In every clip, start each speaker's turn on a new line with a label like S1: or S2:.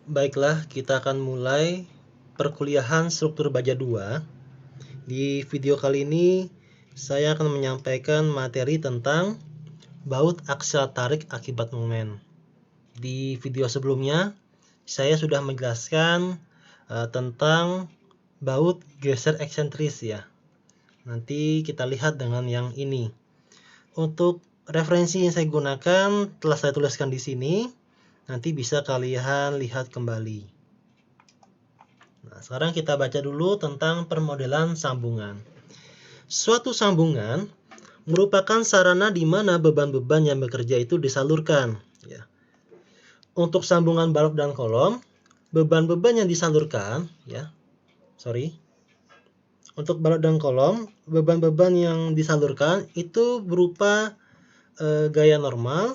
S1: Baiklah, kita akan mulai perkuliahan struktur baja 2. Di video kali ini, saya akan menyampaikan materi tentang baut aksial tarik akibat momen. Di video sebelumnya, saya sudah menjelaskan tentang baut geser eksentris ya. Nanti kita lihat dengan yang ini. Untuk referensi yang saya gunakan telah saya tuliskan di sini. Nanti bisa kalian lihat kembali. Nah, sekarang kita baca dulu tentang permodelan sambungan. Suatu sambungan merupakan sarana di mana beban-beban yang bekerja itu disalurkan. Ya. Untuk sambungan balok dan kolom, beban-beban yang disalurkan, Untuk balok dan kolom, beban-beban yang disalurkan itu berupa gaya normal,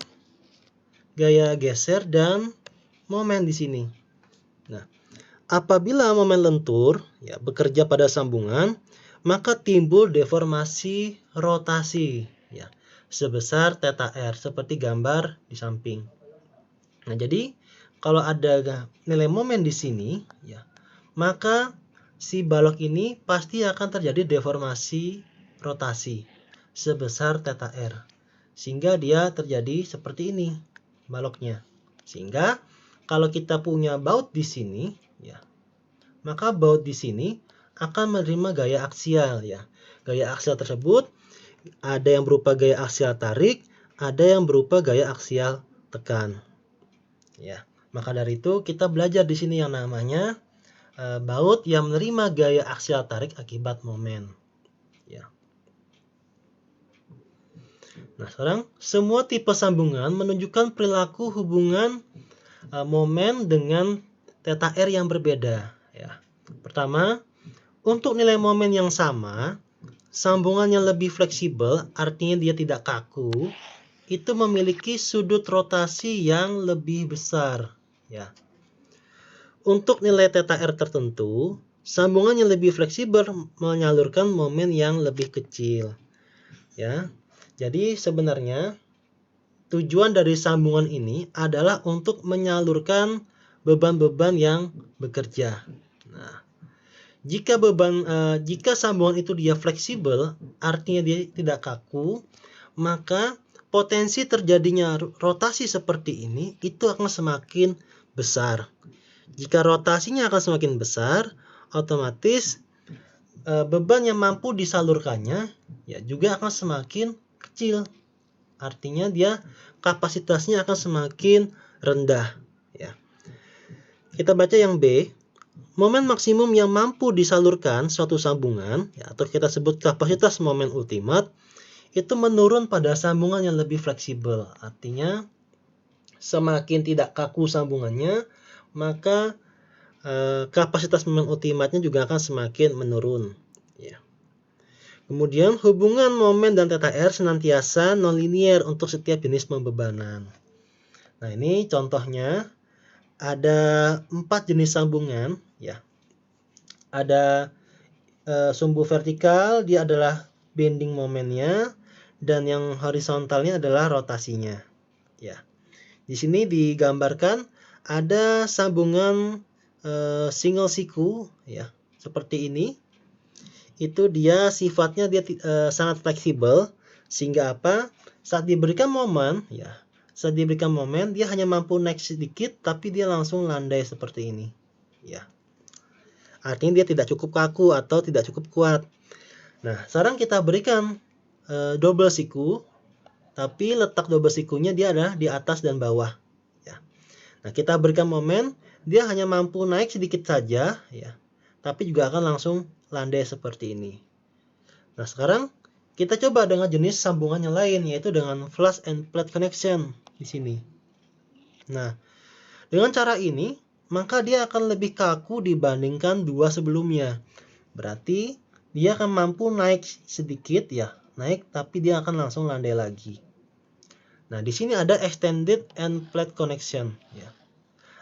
S1: gaya geser, dan momen di sini. Nah, apabila momen lentur bekerja pada sambungan, maka timbul deformasi rotasi sebesar θr seperti gambar di samping. Nah, jadi kalau ada nilai momen di sini maka si balok ini pasti akan terjadi deformasi rotasi sebesar θr. Sehingga dia terjadi seperti ini baloknya. Sehingga kalau kita punya baut di sini maka baut di sini akan menerima gaya aksial Gaya aksial tersebut ada yang berupa gaya aksial tarik, ada yang berupa gaya aksial tekan. Maka dari itu kita belajar di sini yang namanya baut yang menerima gaya aksial tarik akibat momen. Nah, sekarang semua tipe sambungan menunjukkan perilaku hubungan momen dengan θr yang berbeda. Pertama, untuk nilai momen yang sama, sambungan yang lebih fleksibel, artinya dia tidak kaku, itu memiliki sudut rotasi yang lebih besar. Untuk nilai θr tertentu, sambungan yang lebih fleksibel menyalurkan momen yang lebih kecil. Jadi sebenarnya tujuan dari sambungan ini adalah untuk menyalurkan beban-beban yang bekerja. Nah, jika sambungan itu dia fleksibel, artinya dia tidak kaku, maka potensi terjadinya rotasi seperti ini itu akan semakin besar. Jika rotasinya akan semakin besar, otomatis beban yang mampu disalurkannya juga akan semakin kecil. Artinya dia kapasitasnya akan semakin rendah. Kita baca yang B. Momen maksimum yang mampu disalurkan suatu sambungan atau kita sebut kapasitas momen ultimat itu menurun pada sambungan yang lebih fleksibel. Artinya semakin tidak kaku sambungannya, maka kapasitas momen ultimatnya juga akan semakin menurun. Kemudian hubungan momen dan θr senantiasa nonlinier untuk setiap jenis pembebanan. Nah, ini contohnya ada 4 jenis sambungan Ada sumbu vertikal, dia adalah bending momennya, dan yang horizontalnya adalah rotasinya. Di sini digambarkan ada sambungan single siku seperti ini. Itu dia sifatnya dia sangat fleksibel sehingga apa? Saat diberikan momen dia hanya mampu naik sedikit tapi dia langsung landai seperti ini. Artinya dia tidak cukup kaku atau tidak cukup kuat. Nah, sekarang kita berikan double siku, tapi letak double sikunya dia ada di atas dan bawah. Nah, kita berikan momen, dia hanya mampu naik sedikit saja tapi juga akan langsung landai seperti ini. Nah, sekarang kita coba dengan jenis sambungan yang lain, yaitu dengan flush and plate connection di sini. Nah, dengan cara ini, maka dia akan lebih kaku dibandingkan dua sebelumnya. Berarti dia akan mampu naik sedikit naik, tapi dia akan langsung landai lagi. Nah, di sini ada extended and plate connection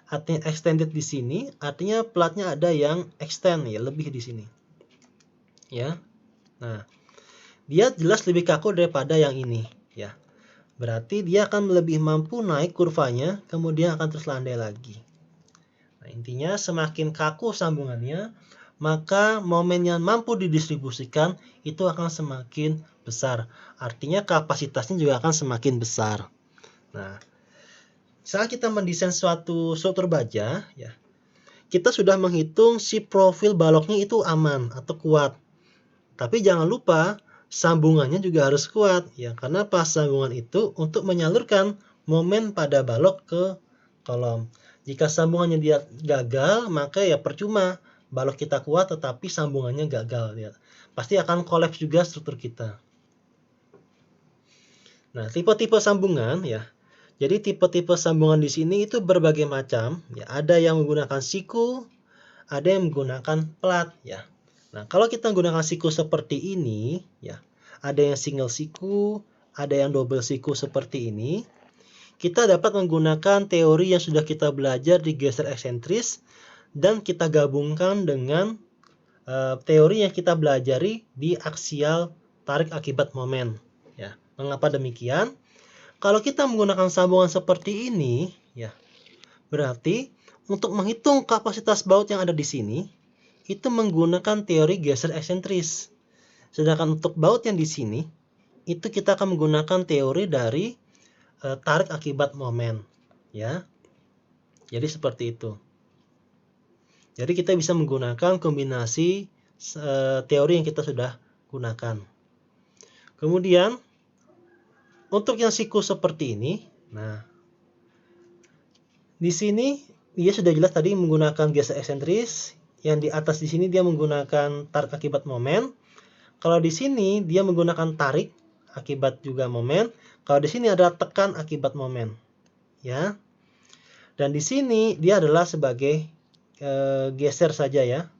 S1: Artinya extended di sini, artinya platnya ada yang extend lebih di sini. Nah, dia jelas lebih kaku daripada yang ini Berarti dia akan lebih mampu naik kurvanya, kemudian akan terus landai lagi. Nah, Intinya semakin kaku sambungannya, maka momen yang mampu didistribusikan itu akan semakin besar. Artinya kapasitasnya juga akan semakin besar. Nah, saat kita mendesain suatu struktur baja, ya, kita sudah menghitung si profil baloknya itu aman atau kuat. Tapi jangan lupa sambungannya juga harus kuat, ya, karena pas sambungan itu untuk menyalurkan momen pada balok ke kolom. Jika sambungannya dia gagal, maka ya percuma. Balok kita kuat tetapi sambungannya gagal, ya. Pasti akan kolaps juga struktur kita. Nah, tipe-tipe sambungan, ya. Jadi tipe-tipe sambungan di sini itu berbagai macam, ya. Ada yang menggunakan siku, ada yang menggunakan plat, ya. Nah, kalau kita menggunakan siku seperti ini, ya. Ada yang single siku, ada yang double siku seperti ini. Kita dapat menggunakan teori yang sudah kita belajar di geser eksentris dan kita gabungkan dengan teori yang kita pelajari di aksial tarik akibat momen. Ya, mengapa demikian? Kalau kita menggunakan sambungan seperti ini, ya, berarti untuk menghitung kapasitas baut yang ada di sini itu menggunakan teori geser eksentris. Sedangkan untuk baut yang di sini itu kita akan menggunakan teori dari tarik akibat momen, ya. Jadi seperti itu. Jadi kita bisa menggunakan kombinasi teori yang kita sudah gunakan. Kemudian untuk yang siku seperti ini, nah di sini dia sudah jelas tadi menggunakan geser eksentris. Yang di atas di sini dia menggunakan tarik akibat momen. Kalau di sini dia menggunakan tarik akibat juga momen. Kalau di sini ada tekan akibat momen, ya. Dan di sini dia adalah sebagai geser saja, ya.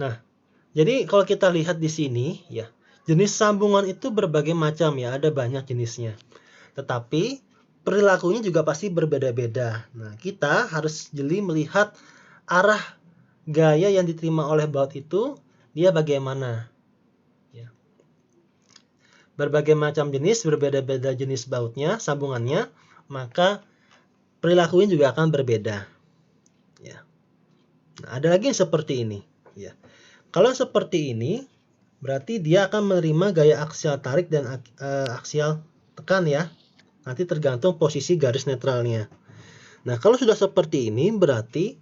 S1: Nah, jadi kalau kita lihat di sini, ya, jenis sambungan itu berbagai macam, ya, ada banyak jenisnya. Tetapi perilakunya juga pasti berbeda-beda. Nah, kita harus jeli melihat arah gaya yang diterima oleh baut itu dia bagaimana. Berbagai macam jenis, berbeda-beda jenis bautnya, sambungannya, maka perilakunya juga akan berbeda. Ya. Nah, ada lagi yang seperti ini. Ya. Kalau seperti ini, berarti dia akan menerima gaya aksial tarik dan aksial tekan, ya. Nanti tergantung posisi garis netralnya. Nah, kalau sudah seperti ini, berarti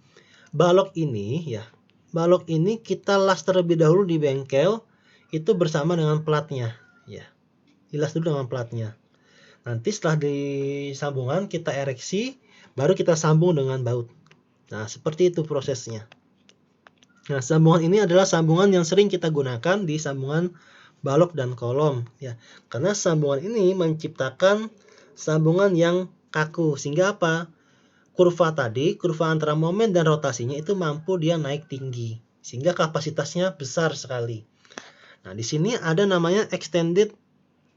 S1: balok ini, ya, balok ini kita las terlebih dahulu di bengkel, itu bersama dengan platnya, ya. Dilas dulu dengan platnya. Nanti setelah disambungan kita ereksi, baru kita sambung dengan baut. Nah, seperti itu prosesnya. Nah, sambungan ini adalah sambungan yang sering kita gunakan di sambungan balok dan kolom, ya. Karena sambungan ini menciptakan sambungan yang kaku, sehingga apa? Kurva tadi, kurva antara momen dan rotasinya itu mampu dia naik tinggi, sehingga kapasitasnya besar sekali. Nah, di sini ada namanya extended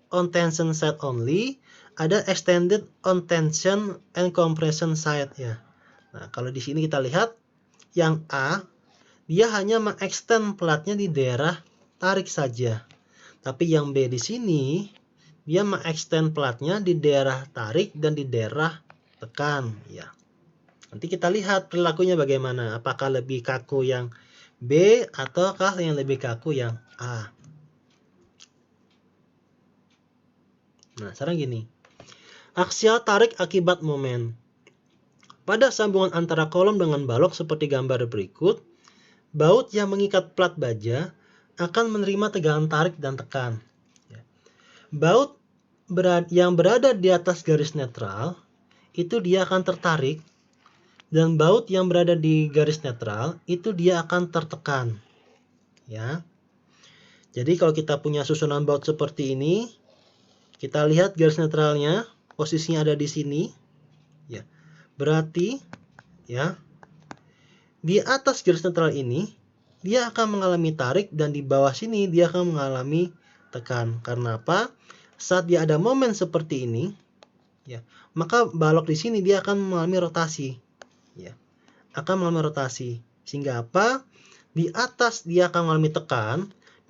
S1: on tension side only, ada extended on tension and compression side, ya. Nah, kalau di sini kita lihat yang A, dia hanya mengextend platnya di daerah tarik saja. Tapi yang B di sini dia mengextend platnya di daerah tarik dan di daerah tekan, ya. Nanti kita lihat perilakunya bagaimana, apakah lebih kaku yang B ataukah yang lebih kaku yang A. Nah, sekarang gini. Aksial tarik akibat momen. Pada sambungan antara kolom dengan balok seperti gambar berikut, baut yang mengikat plat baja akan menerima tegangan tarik dan tekan. Baut yang berada di atas garis netral, itu dia akan tertarik, dan baut yang berada di garis netral, itu dia akan tertekan. Ya. Jadi kalau kita punya susunan baut seperti ini, kita lihat garis netralnya, posisinya ada di sini, ya. Berarti, ya, di atas garis netral ini dia akan mengalami tarik dan di bawah sini dia akan mengalami tekan. Karena apa? Saat dia ada momen seperti ini, ya, maka balok di sini dia akan mengalami rotasi, ya, akan mengalami rotasi. Sehingga apa? Di atas dia akan mengalami tekan.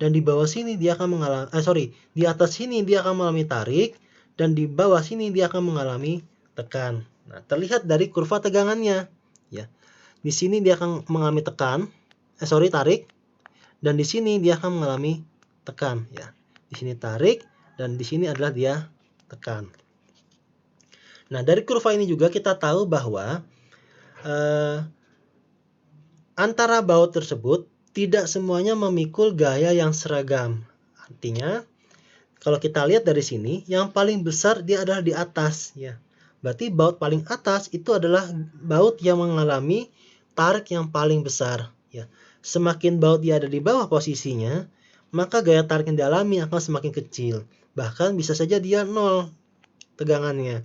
S1: Dan di bawah sini dia akan mengalami, di atas sini dia akan mengalami tarik, dan di bawah sini dia akan mengalami tekan. Nah, terlihat dari kurva tegangannya. Ya, di sini dia akan mengalami tarik, dan di sini dia akan mengalami tekan. Ya, di sini tarik dan di sini adalah dia tekan. Nah, dari kurva ini juga kita tahu bahwa antara baut tersebut tidak semuanya memikul gaya yang seragam. Artinya, kalau kita lihat dari sini, yang paling besar dia adalah di atas, ya. Berarti baut paling atas itu adalah baut yang mengalami tarik yang paling besar, ya. Semakin baut dia ada di bawah posisinya, maka gaya tarik yang dialami akan semakin kecil. Bahkan bisa saja dia 0 tegangannya.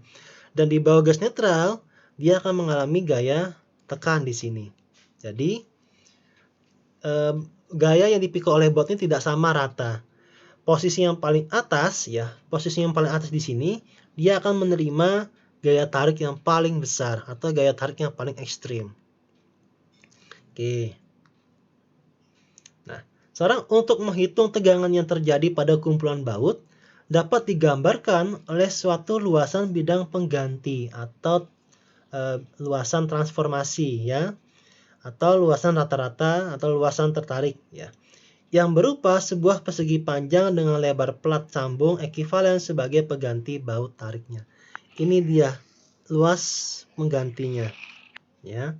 S1: Dan di bawah gas netral, dia akan mengalami gaya tekan di sini. Jadi, gaya yang dipikul oleh baut ini tidak sama rata. Posisi yang paling atas, ya, posisi yang paling atas di sini, dia akan menerima gaya tarik yang paling besar atau gaya tarik yang paling ekstrim. Oke. Nah, sekarang untuk menghitung tegangan yang terjadi pada kumpulan baut dapat digambarkan oleh suatu luasan bidang pengganti atau luasan transformasi, ya, atau luasan rata-rata atau luasan tertarik, ya, yang berupa sebuah persegi panjang dengan lebar plat sambung ekuivalen sebagai pengganti baut tariknya. Ini dia luas penggantinya, ya.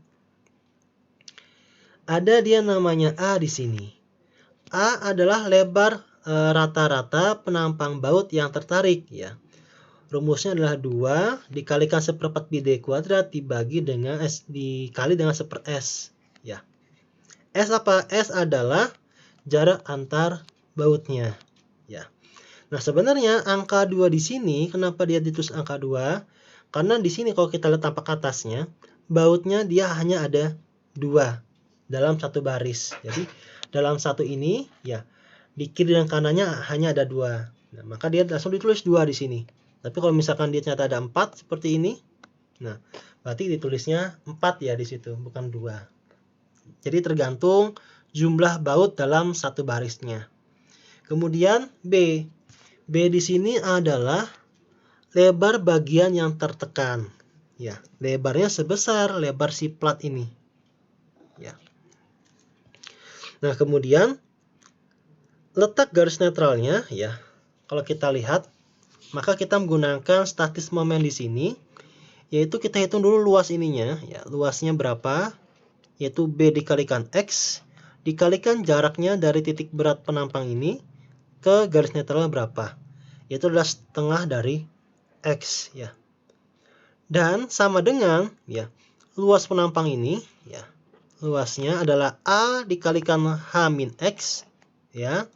S1: Ada dia namanya A di sini. A adalah lebar rata-rata penampang baut yang tertarik, ya. Rumusnya adalah 2 dikalikan 1/4 pi d kuadrat dibagi dengan dikali dengan 1/s, ya. S apa? S adalah jarak antar bautnya, ya. Nah, sebenarnya angka 2 di sini kenapa dia ditulis angka 2? Karena di sini kalau kita lihat tampak atasnya, bautnya dia hanya ada 2 dalam satu baris. Jadi, dalam satu ini, ya, di kiri dan kanannya hanya ada 2. Nah, maka dia langsung ditulis 2 di sini. Tapi kalau misalkan dia ternyata ada 4 seperti ini, nah, berarti ditulisnya 4 ya di situ, bukan 2. Jadi tergantung jumlah baut dalam satu barisnya. Kemudian B. B di sini adalah lebar bagian yang tertekan. Ya, lebarnya sebesar lebar si plat ini. Ya. Nah, kemudian letak garis netralnya, ya. Kalau kita lihat, maka kita menggunakan statis momen di sini, yaitu kita hitung dulu luas ininya, ya, luasnya berapa, yaitu B dikalikan X, dikalikan jaraknya dari titik berat penampang ini ke garis netral berapa, yaitu adalah setengah dari X, ya. Dan sama dengan, ya, luas penampang ini, ya, luasnya adalah A dikalikan H min X, ya,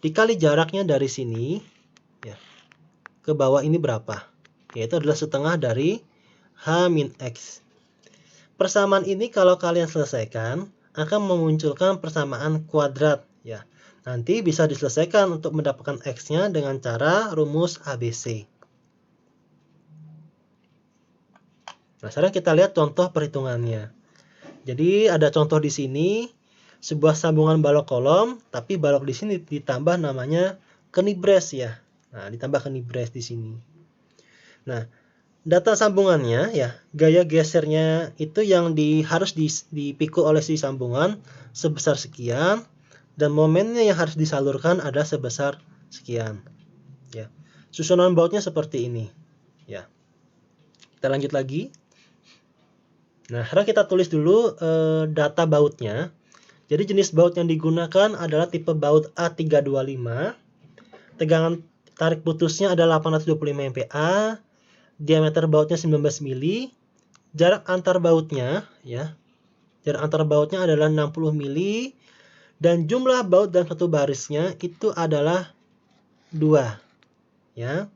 S1: dikali jaraknya dari sini, ya, ke bawah ini berapa, yaitu adalah setengah dari H min X. Persamaan ini kalau kalian selesaikan akan memunculkan persamaan kuadrat, ya. Nanti bisa diselesaikan untuk mendapatkan X-nya dengan cara rumus ABC. Nah, sekarang kita lihat contoh perhitungannya. Jadi ada contoh di sini, sebuah sambungan balok kolom, tapi balok di sini ditambah namanya kenibres, ya. Nah, ditambah kenibres di sini. Nah, data sambungannya, ya, gaya gesernya itu yang harus dipikul oleh si sambungan sebesar sekian, dan momennya yang harus disalurkan ada sebesar sekian, ya. Susunan bautnya seperti ini, ya. Kita lanjut lagi. Nah, sekarang kita tulis dulu data bautnya. Jadi jenis baut yang digunakan adalah tipe baut A325. Tegangan tarik putusnya adalah 825 MPa. Diameter bautnya 19 mili. Jarak antar bautnya, ya. Jarak antar bautnya adalah 60 mili. Dan jumlah baut dalam satu barisnya itu adalah 2. Ya.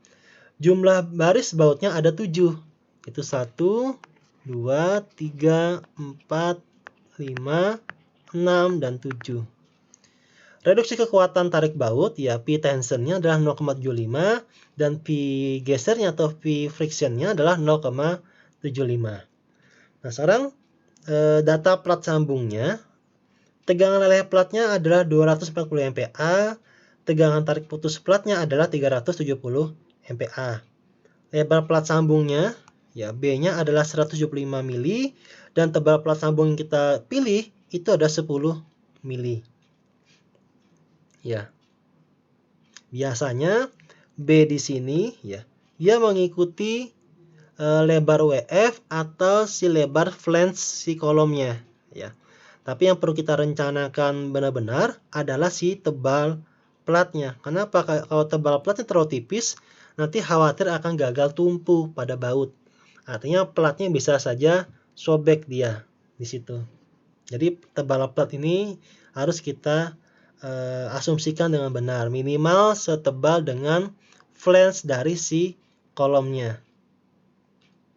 S1: Jumlah baris bautnya ada 7. Itu 1, 2, 3, 4, 5, 6, dan 7. Reduksi kekuatan tarik baut, ya, P tensionnya adalah 0,75 dan P gesernya atau P frictionnya adalah 0,75. Nah, sekarang data plat sambungnya. Tegangan leleh platnya adalah 240 MPa, tegangan tarik putus platnya adalah 370 MPa. Lebar plat sambungnya, Ya, B-nya adalah 175 mili dan tebal plat sambung yang kita pilih itu ada 10 mili. Ya. Biasanya B di sini ya, dia mengikuti lebar WF atau si lebar flange si kolomnya ya. Tapi yang perlu kita rencanakan benar-benar adalah si tebal platnya. Kenapa? Kalau tebal platnya terlalu tipis, nanti khawatir akan gagal tumpu pada baut. Artinya platnya bisa saja sobek dia di situ. Jadi tebal plat ini harus kita asumsikan dengan benar. Minimal setebal dengan flange dari si kolomnya.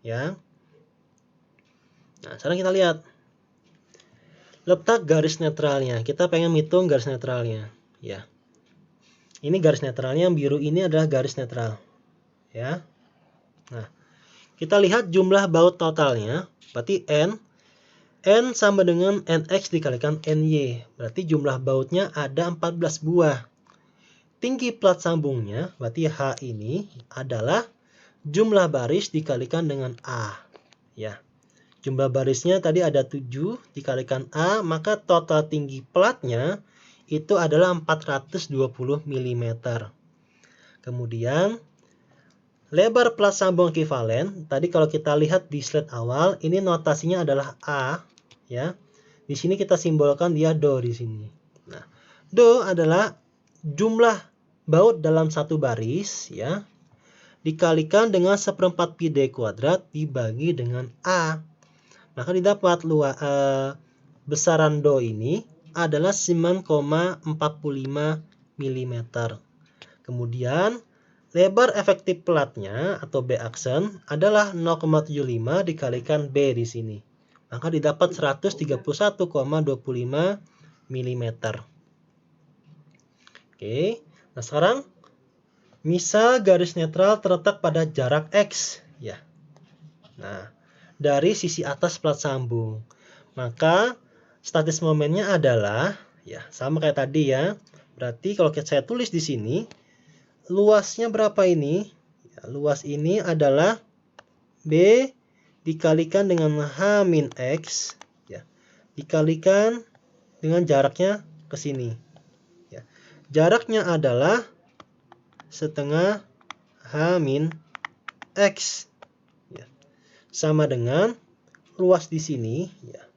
S1: Ya. Nah, sekarang kita lihat letak garis netralnya. Kita pengen hitung garis netralnya. Ya. Ini garis netralnya, yang biru ini adalah garis netral. Ya. Nah, kita lihat jumlah baut totalnya, berarti N sama dengan NX dikalikan NY. Berarti jumlah bautnya ada 14 buah. Tinggi plat sambungnya, berarti H ini adalah jumlah baris dikalikan dengan A. Ya. Jumlah barisnya tadi ada 7 dikalikan A, maka total tinggi platnya itu adalah 420 mm. Kemudian lebar plat sambung ekivalen, tadi kalau kita lihat di slide awal, ini notasinya adalah A, ya. Di sini kita simbolkan dia do di sini. Nah, do adalah jumlah baut dalam satu baris, ya, dikalikan dengan 1/4 pi d kuadrat dibagi dengan A. Maka didapat besaran do ini adalah 9,45 mm. Kemudian lebar efektif platnya atau B aksen adalah 0,75 dikalikan B di sini. Maka didapat 131,25 mm. Oke, nah sekarang misal garis netral terletak pada jarak X, ya. Nah, dari sisi atas plat sambung. Maka statis momennya adalah ya sama kayak tadi ya. Berarti kalau saya tulis di sini luasnya berapa ini? Ya, luas ini adalah B dikalikan dengan H min X ya. Dikalikan dengan jaraknya ke sini. Ya. Jaraknya adalah setengah H min X. Sama dengan luas di sini ya.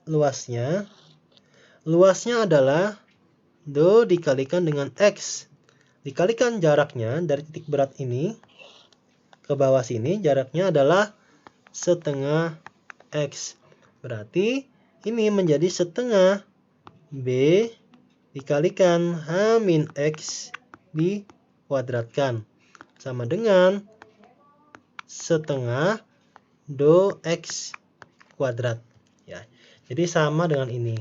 S1: Luasnya adalah do dikalikan dengan X dikalikan jaraknya dari titik berat ini ke bawah sini, jaraknya adalah setengah X. Berarti ini menjadi setengah B dikalikan H min X dikuadratkan sama dengan setengah do X kuadrat ya. Jadi sama dengan ini.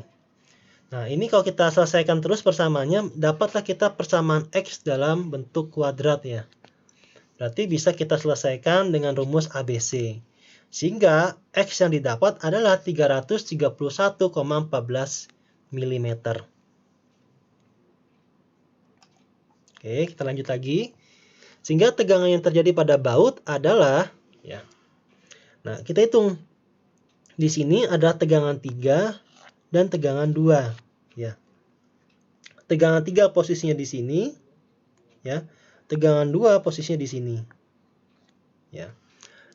S1: Nah, ini kalau kita selesaikan terus persamaannya, dapatlah kita persamaan X dalam bentuk kuadrat ya. Berarti bisa kita selesaikan dengan rumus ABC. Sehingga X yang didapat adalah 331,14 mm. Oke, kita lanjut lagi. Sehingga tegangan yang terjadi pada baut adalah ya. Nah, kita hitung. Di sini ada tegangan 3 dan tegangan 2, ya. Tegangan 3 posisinya di sini, ya. Tegangan 2 posisinya di sini. Ya.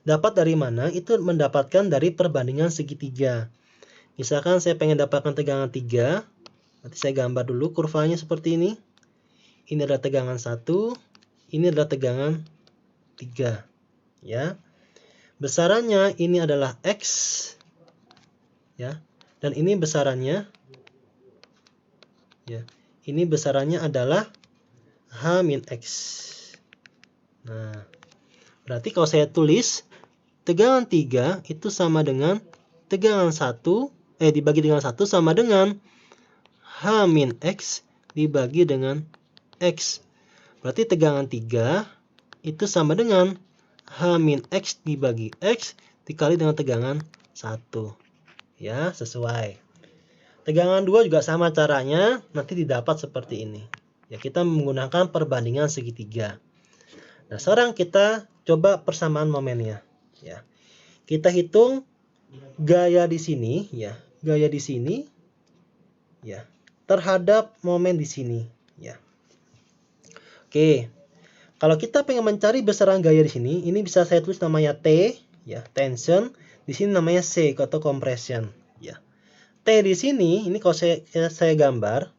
S1: Dapat dari mana? Itu mendapatkan dari perbandingan segitiga. Misalkan saya pengen dapatkan tegangan 3, nanti saya gambar dulu kurvanya seperti ini. Ini adalah tegangan 1, ini adalah tegangan 3, ya. Besarannya ini adalah X, ya. Dan ini besarannya, ya. Ini besarannya adalah H min X. Nah, berarti kalau saya tulis tegangan 3 itu sama dengan tegangan 1 dibagi dengan 1 sama dengan H min X dibagi dengan X. Berarti tegangan 3 itu sama dengan H min X dibagi X dikali dengan tegangan 1. Ya, sesuai. Tegangan 2 juga sama caranya, nanti didapat seperti ini. Ya, kita menggunakan perbandingan segitiga. Nah, sekarang kita coba persamaan momennya. Ya. Kita hitung gaya di sini ya, gaya di sini ya terhadap momen di sini ya. Oke. Kalau kita pengen mencari besaran gaya di sini, ini bisa saya tulis namanya T ya, tension. Di sini namanya C atau compression ya. T di sini, ini kalau saya gambar,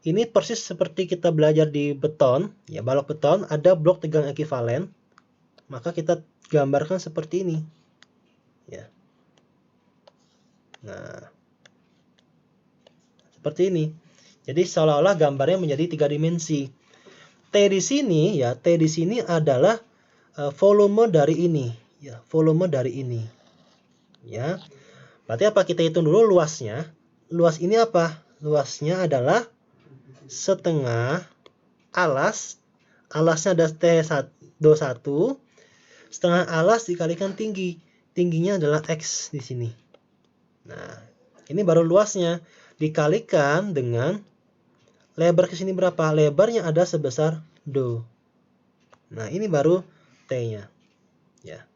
S1: ini persis seperti kita belajar di beton ya, balok beton ada blok tegang ekivalen. Maka kita gambarkan seperti ini ya. Nah, seperti ini. Jadi seolah-olah gambarnya menjadi 3 dimensi. T di sini ya, T di sini adalah volume dari ini ya, volume dari ini. Ya. Berarti apa? Kita hitung dulu luasnya. Luas ini apa? Luasnya adalah setengah alas. Alasnya ada T21. Setengah alas dikalikan tinggi. Tingginya adalah X di sini. Nah, ini baru luasnya. Dikalikan dengan lebar ke sini berapa? Lebarnya ada sebesar do. Nah, ini baru T-nya. Ya.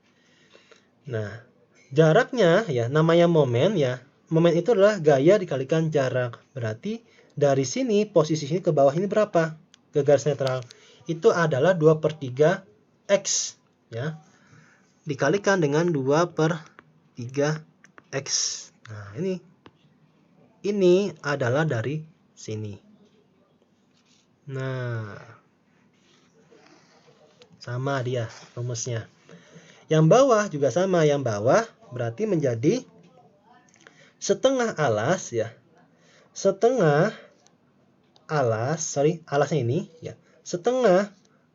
S1: Nah, jaraknya ya namanya momen ya. Momen itu adalah gaya dikalikan jarak. Berarti dari sini posisi sini ke bawah ini berapa? Ke garis netral. Itu adalah 2/3 X ya. Dikalikan dengan 2/3 X. Nah, ini adalah dari sini. Nah, sama dia rumusnya. Yang bawah juga sama. Yang bawah berarti menjadi setengah alas ya. Setengah alas, alasnya ini ya. Setengah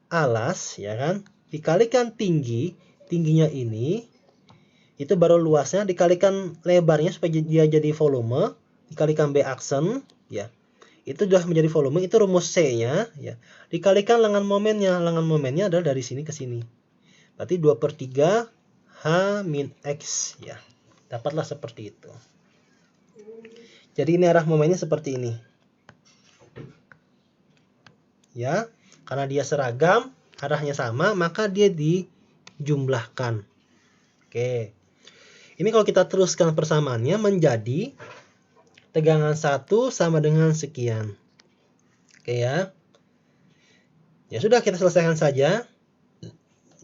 S1: alas ya kan, dikalikan tingginya ini, itu baru luasnya, dikalikan lebarnya supaya dia jadi volume, dikalikan B aksen ya. Itu sudah menjadi volume, itu rumus C-nya ya. Dikalikan lengan momennya. Lengan momennya adalah dari sini ke sini. Berarti 2/3 H min X ya. Dapatlah seperti itu. Jadi ini arah momennya seperti ini. Ya, karena dia seragam, arahnya sama, maka dia dijumlahkan. Oke. Ini kalau kita teruskan persamaannya menjadi tegangan 1 sama dengan sekian. Oke ya. Ya sudah, kita selesaikan saja.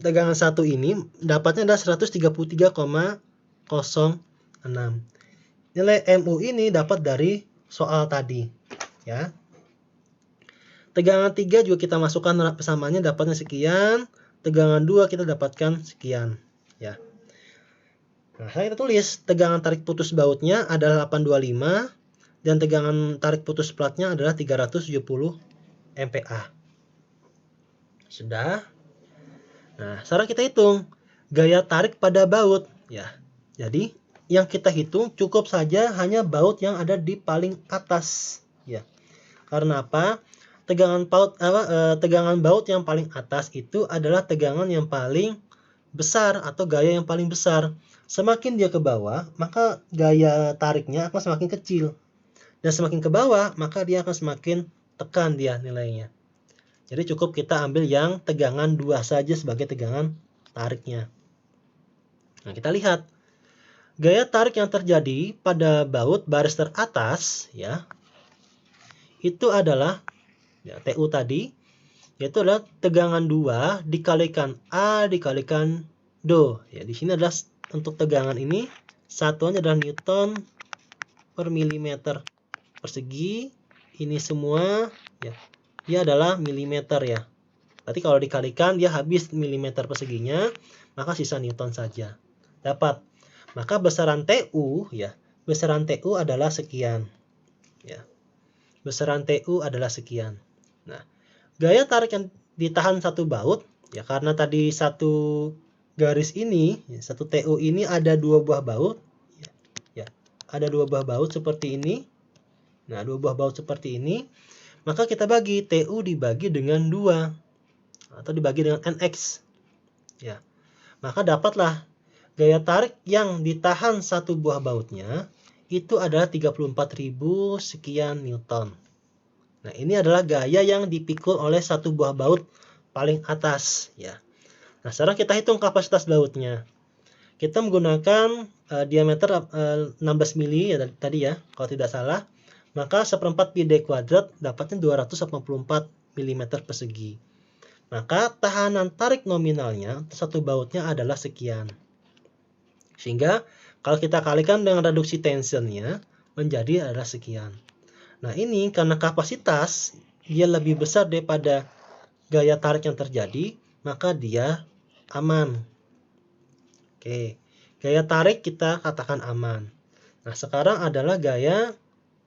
S1: Tegangan 1 ini dapatnya adalah 133,06. Nilai MU ini dapat dari soal tadi, ya. Tegangan 3 juga kita masukkan persamaannya, dapatnya sekian. Tegangan 2 kita dapatkan sekian, ya. Nah, kita tulis tegangan tarik putus bautnya adalah 825 dan tegangan tarik putus platnya adalah 370 MPa. Sudah. Nah, sekarang kita hitung gaya tarik pada baut, ya. Jadi, yang kita hitung cukup saja hanya baut yang ada di paling atas, ya. Karena apa? Tegangan baut yang paling atas itu adalah tegangan yang paling besar atau gaya yang paling besar. Semakin dia ke bawah, maka gaya tariknya akan semakin kecil. Dan semakin ke bawah, maka dia akan semakin tekan dia nilainya. Jadi cukup kita ambil yang tegangan 2 saja sebagai tegangan tariknya. Nah, kita lihat. Gaya tarik yang terjadi pada baut baris teratas, ya, itu adalah ya, TU tadi, yaitu adalah tegangan 2 dikalikan A dikalikan Do. Ya, di sini adalah untuk tegangan ini satuannya adalah Newton per milimeter persegi. Ini semua ya, dia adalah milimeter ya. Berarti kalau dikalikan dia habis milimeter perseginya, maka sisa Newton saja. Dapat. Maka besaran TU ya, besaran TU adalah sekian. Ya. Besaran TU adalah sekian. Nah, gaya tarik yang ditahan satu baut ya, karena tadi satu garis ini, ya, satu TU ini ada 2 buah baut, ya, ada 2 buah baut seperti ini. Nah, 2 buah baut seperti ini, maka kita bagi TU dibagi dengan 2 atau dibagi dengan NX. Ya. Maka dapatlah gaya tarik yang ditahan satu buah bautnya itu adalah 34.000 sekian Newton. Nah, ini adalah gaya yang dipikul oleh satu buah baut paling atas, ya. Nah, sekarang kita hitung kapasitas bautnya. kita menggunakan diameter 16 mili ya tadi ya, kalau tidak salah. Maka 1/4 pi d kuadrat dapatnya 284 mm persegi. Maka tahanan tarik nominalnya satu bautnya adalah sekian. Sehingga kalau kita kalikan dengan reduksi tensionnya menjadi adalah sekian. Nah ini karena kapasitas dia lebih besar daripada gaya tarik yang terjadi, maka dia aman. Oke, gaya tarik kita katakan aman. Nah sekarang adalah gaya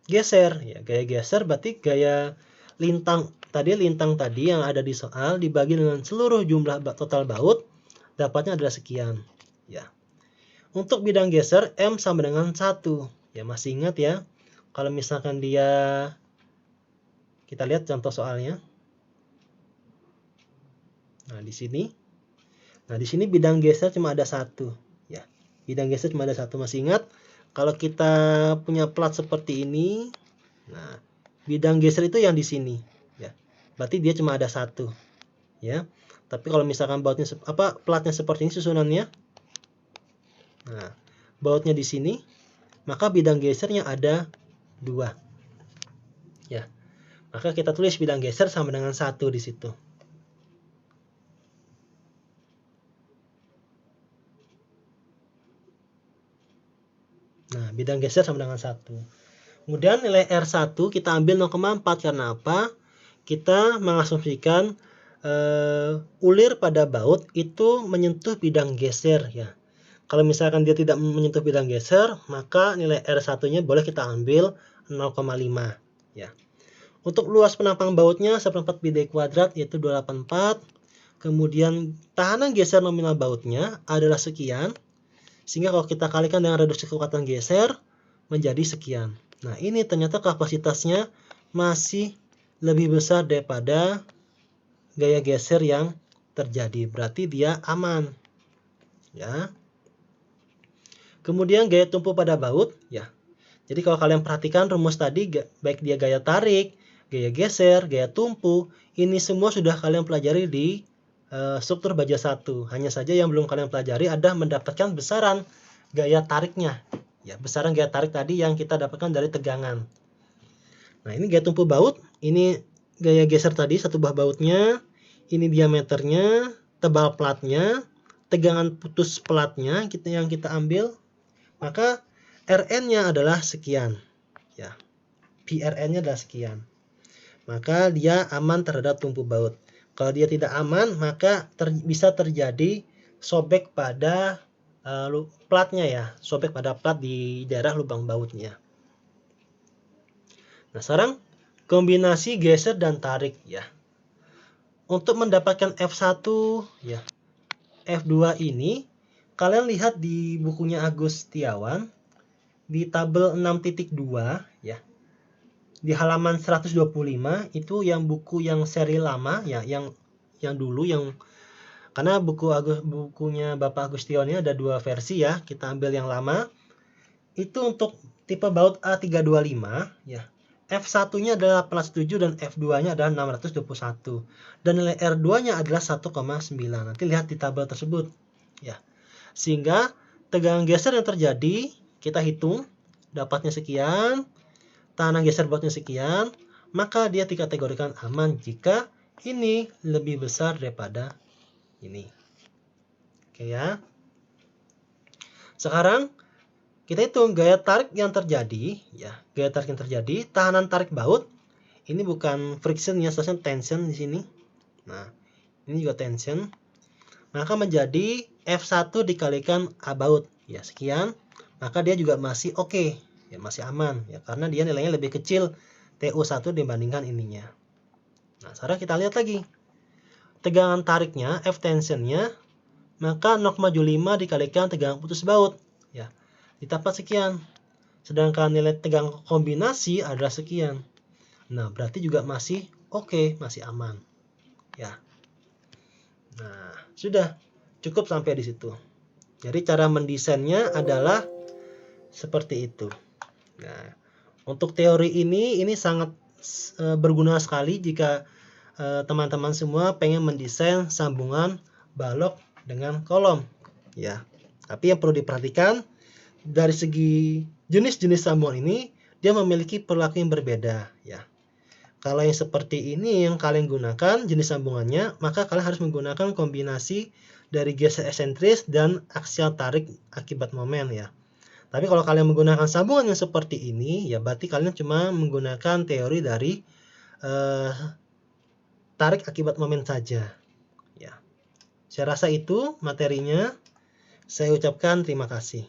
S1: geser. Ya, gaya geser berarti gaya lintang tadi yang ada di soal dibagi dengan seluruh jumlah total baut dapatnya adalah sekian. Ya. Untuk bidang geser M sama dengan 1. Ya masih ingat ya. Kalau misalkan kita lihat contoh soalnya. Nah, di sini. Nah, di sini bidang geser cuma ada 1, ya. Bidang geser cuma ada 1. Masih ingat? Kalau kita punya plat seperti ini, nah, bidang geser itu yang di sini, ya. Berarti dia cuma ada 1, ya. Tapi kalau misalkan platnya seperti ini susunannya. Nah, bautnya di sini, maka bidang gesernya ada 2. Ya. Maka kita tulis bidang geser sama dengan 1 di situ. Nah, bidang geser sama dengan 1. Kemudian nilai R1 kita ambil 0,4 karena apa? Kita mengasumsikan ulir pada baut itu menyentuh bidang geser ya. Kalau misalkan dia tidak menyentuh bidang geser, maka nilai R1-nya boleh kita ambil 0,5 ya. Untuk luas penampang bautnya 1/4 pi d kuadrat yaitu 284. Kemudian tahanan geser nominal bautnya adalah sekian. Sehingga kalau kita kalikan dengan reduksi kekuatan geser menjadi sekian. Nah, ini ternyata kapasitasnya masih lebih besar daripada gaya geser yang terjadi. Berarti dia aman. Ya. Kemudian gaya tumpu pada baut, ya. Jadi kalau kalian perhatikan rumus tadi, baik dia gaya tarik, gaya geser, gaya tumpu, ini semua sudah kalian pelajari di struktur baja 1. Hanya saja yang belum kalian pelajari adalah mendapatkan besaran gaya tariknya. Ya, besaran gaya tarik tadi yang kita dapatkan dari tegangan. Nah, ini gaya tumpu baut, ini gaya geser tadi satu buah bautnya, ini diameternya, tebal platnya, tegangan putus platnya yang kita ambil, maka Rn-nya adalah sekian. Ya. PRN-nya adalah sekian. Maka dia aman terhadap tumpu baut. Kalau dia tidak aman, maka bisa terjadi sobek pada platnya ya, sobek pada plat di daerah lubang bautnya. Nah, sekarang kombinasi geser dan tarik ya. Untuk mendapatkan F1 ya, F2 ini kalian lihat di bukunya Agus Setiawan di tabel 6.2 ya. Di halaman 125 itu yang buku yang seri lama ya, yang dulu yang karena bukunya Bapak Agustion ini ada 2 versi ya. Kita ambil yang lama. Itu untuk tipe baut A325 ya. F1-nya adalah 807 dan F2-nya adalah 621. Dan nilai R2-nya adalah 1,9. Nanti lihat di tabel tersebut ya. Sehingga tegangan geser yang terjadi kita hitung dapatnya sekian, tahanan geser bautnya sekian, maka dia dikategorikan aman jika ini lebih besar daripada ini. Oke ya. Sekarang kita hitung gaya tarik yang terjadi ya, gaya tarik yang terjadi, tahanan tarik baut. Ini bukan friction ya, seharusnya tension di sini. Nah, ini juga tension. Maka menjadi F1 dikalikan A baut ya, sekian. Maka dia juga masih oke, ya masih aman ya, karena dia nilainya lebih kecil TU1 dibandingkan ininya. Nah, sekarang kita lihat lagi. Tegangan tariknya, F tensionnya, maka 0,75 dikalikan tegangan putus baut ya, didapat sekian. Sedangkan nilai tegangan kombinasi adalah sekian. Nah, berarti juga masih oke, masih aman. Ya. Nah, sudah cukup sampai di situ. Jadi cara mendesainnya adalah seperti itu. Nah, untuk teori ini sangat berguna sekali jika teman-teman semua pengen mendesain sambungan balok dengan kolom. Ya. Tapi yang perlu diperhatikan dari segi jenis-jenis sambungan ini, dia memiliki perilaku yang berbeda ya. Kalau yang seperti ini yang kalian gunakan jenis sambungannya, maka kalian harus menggunakan kombinasi dari geser eksentris dan aksial tarik akibat momen ya. Tapi kalau kalian menggunakan sambungan yang seperti ini, ya berarti kalian cuma menggunakan teori dari tarik akibat momen saja ya. Saya rasa itu materinya. Saya ucapkan terima kasih.